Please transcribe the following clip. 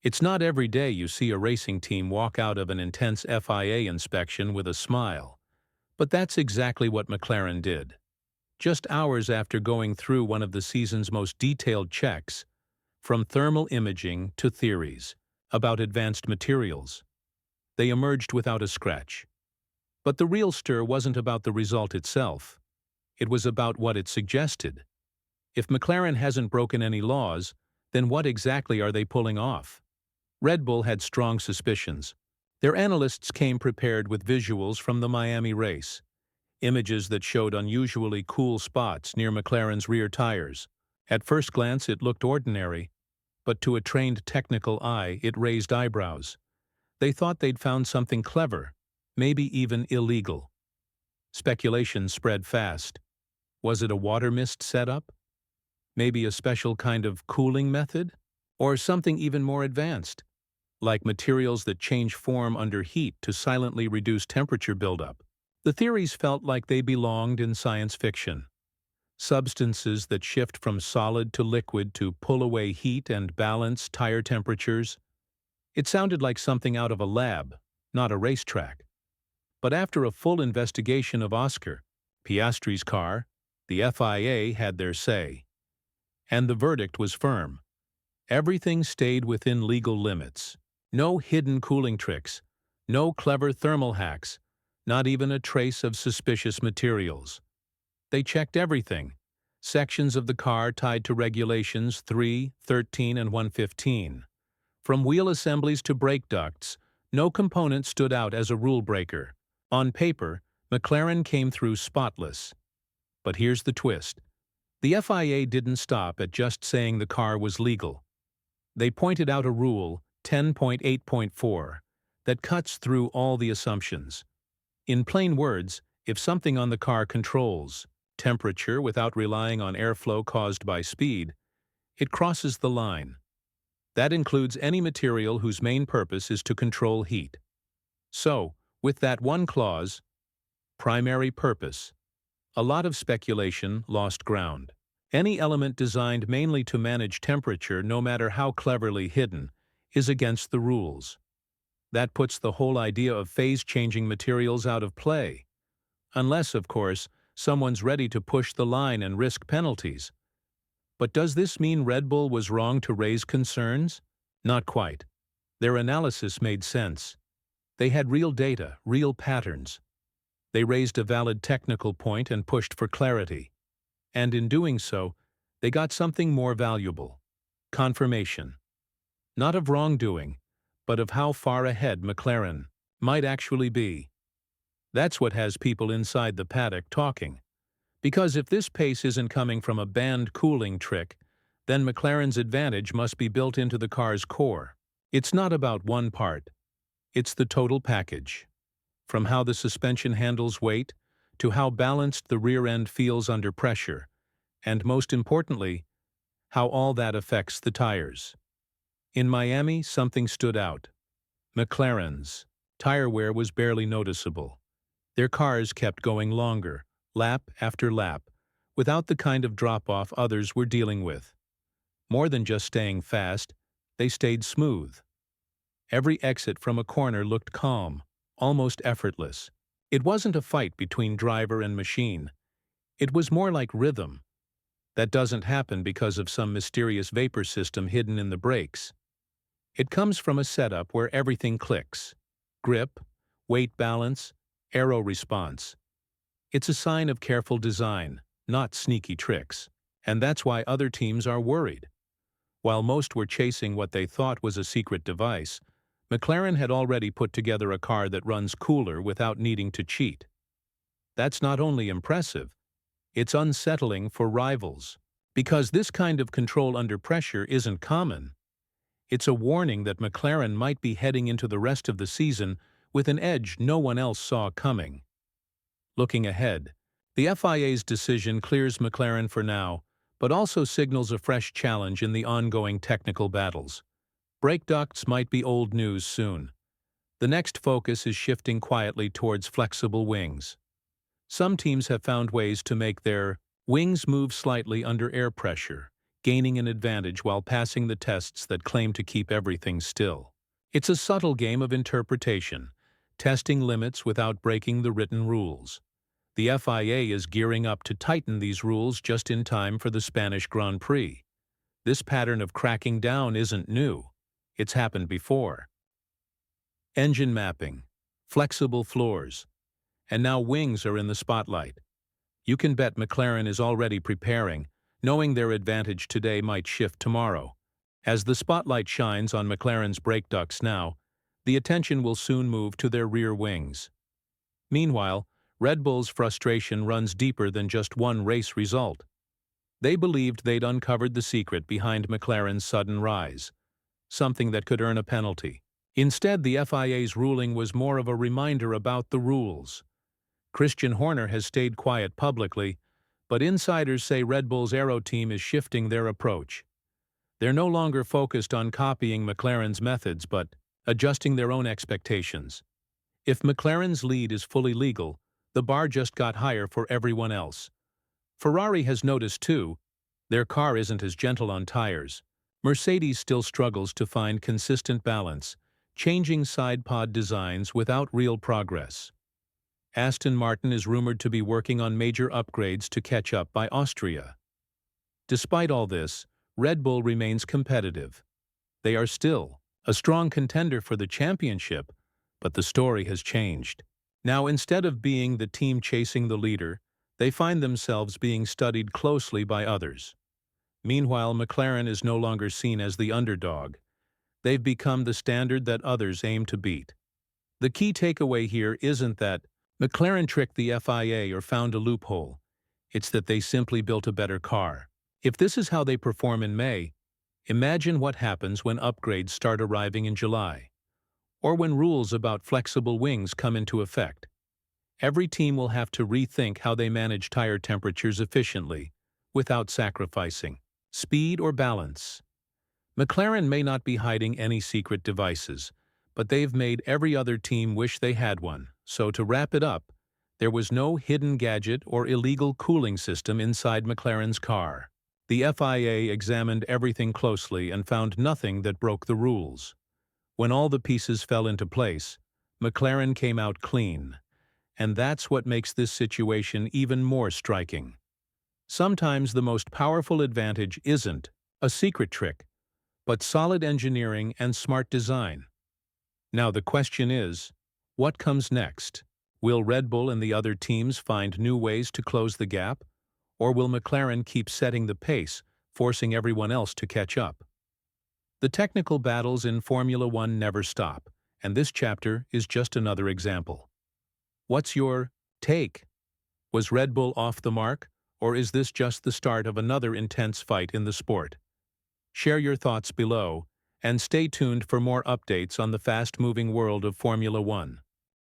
It's not every day you see a racing team walk out of an intense FIA inspection with a smile, but that's exactly what McLaren did. Just hours after going through one of the season's most detailed checks, from thermal imaging to theories about advanced materials, they emerged without a scratch. But the real stir wasn't about the result itself. It was about what it suggested. If McLaren hasn't broken any laws, then what exactly are they pulling off? Red Bull had strong suspicions. Their analysts came prepared with visuals from the Miami race, images that showed unusually cool spots near McLaren's rear tires. At first glance it looked ordinary, but to a trained technical eye it raised eyebrows. They thought they'd found something clever, maybe even illegal. Speculation spread fast. Was it a water mist setup? Maybe a special kind of cooling method? Or something even more advanced, like materials that change form under heat to silently reduce temperature buildup? The theories felt like they belonged in science fiction. Substances that shift from solid to liquid to pull away heat and balance tire temperatures. It sounded like something out of a lab, not a racetrack. But after a full investigation of Piastri's car, the FIA had their say. And the verdict was firm. Everything stayed within legal limits. No hidden cooling tricks, no clever thermal hacks, not even a trace of suspicious materials. They checked everything. Sections of the car tied to regulations 3, 13, and 115. From wheel assemblies to brake ducts, no component stood out as a rule breaker. On paper, McLaren came through spotless. But here's the twist. The FIA didn't stop at just saying the car was legal. They pointed out a rule, 10.8.4, that cuts through all the assumptions. In plain words, if something on the car controls temperature without relying on airflow caused by speed, it crosses the line. That includes any material whose main purpose is to control heat. So, with that one clause, primary purpose, a lot of speculation lost ground. Any element designed mainly to manage temperature, no matter how cleverly hidden, is against the rules. That puts the whole idea of phase-changing materials out of play. Unless, of course, someone's ready to push the line and risk penalties. But does this mean Red Bull was wrong to raise concerns? Not quite. Their analysis made sense. They had real data, real patterns. They raised a valid technical point and pushed for clarity. And in doing so, they got something more valuable. Confirmation. Not of wrongdoing, but of how far ahead McLaren might actually be. That's what has people inside the paddock talking. Because if this pace isn't coming from a banned cooling trick, then McLaren's advantage must be built into the car's core. It's not about one part. It's the total package. From how the suspension handles weight, to how balanced the rear end feels under pressure, and most importantly, how all that affects the tires. In Miami, something stood out. McLaren's tire wear was barely noticeable. Their cars kept going longer, lap after lap, without the kind of drop-off others were dealing with. More than just staying fast, they stayed smooth. Every exit from a corner looked calm, almost effortless. It wasn't a fight between driver and machine. It was more like rhythm. That doesn't happen because of some mysterious vapor system hidden in the brakes. It comes from a setup where everything clicks. Grip, weight balance, aero response. It's a sign of careful design, not sneaky tricks. And that's why other teams are worried. While most were chasing what they thought was a secret device, McLaren had already put together a car that runs cooler without needing to cheat. That's not only impressive, it's unsettling for rivals. Because this kind of control under pressure isn't common. It's a warning that McLaren might be heading into the rest of the season with an edge no one else saw coming. Looking ahead, the FIA's decision clears McLaren for now, but also signals a fresh challenge in the ongoing technical battles. Brake ducts might be old news soon. The next focus is shifting quietly towards flexible wings. Some teams have found ways to make their wings move slightly under air pressure, gaining an advantage while passing the tests that claim to keep everything still. It's a subtle game of interpretation, testing limits without breaking the written rules. The FIA is gearing up to tighten these rules just in time for the Spanish Grand Prix. This pattern of cracking down isn't new. It's happened before. Engine mapping, flexible floors, and now wings are in the spotlight. You can bet McLaren is already preparing, knowing their advantage today might shift tomorrow. As the spotlight shines on McLaren's brake ducts now, the attention will soon move to their rear wings. Meanwhile, Red Bull's frustration runs deeper than just one race result. They believed they'd uncovered the secret behind McLaren's sudden rise, something that could earn a penalty. Instead, the FIA's ruling was more of a reminder about the rules. Christian Horner has stayed quiet publicly, but insiders say Red Bull's aero team is shifting their approach. They're no longer focused on copying McLaren's methods, but adjusting their own expectations. If McLaren's lead is fully legal, the bar just got higher for everyone else. Ferrari has noticed too, their car isn't as gentle on tires. Mercedes still struggles to find consistent balance, changing side pod designs without real progress. Aston Martin is rumored to be working on major upgrades to catch up by Austria. Despite all this, Red Bull remains competitive. They are still a strong contender for the championship, but the story has changed. Now, instead of being the team chasing the leader, they find themselves being studied closely by others. Meanwhile, McLaren is no longer seen as the underdog. They've become the standard that others aim to beat. The key takeaway here isn't that McLaren tricked the FIA or found a loophole. It's that they simply built a better car. If this is how they perform in May, imagine what happens when upgrades start arriving in July, or when rules about flexible wings come into effect. Every team will have to rethink how they manage tire temperatures efficiently, without sacrificing speed or balance. McLaren may not be hiding any secret devices, but they've made every other team wish they had one. So to wrap it up, there was no hidden gadget or illegal cooling system inside McLaren's car. The FIA examined everything closely and found nothing that broke the rules. When all the pieces fell into place, McLaren came out clean. And that's what makes this situation even more striking. Sometimes the most powerful advantage isn't a secret trick, but solid engineering and smart design. Now the question is, what comes next? Will Red Bull and the other teams find new ways to close the gap? Or will McLaren keep setting the pace, forcing everyone else to catch up? The technical battles in Formula One never stop, and this chapter is just another example. What's your take? Was Red Bull off the mark, or is this just the start of another intense fight in the sport? Share your thoughts below, and stay tuned for more updates on the fast-moving world of Formula One.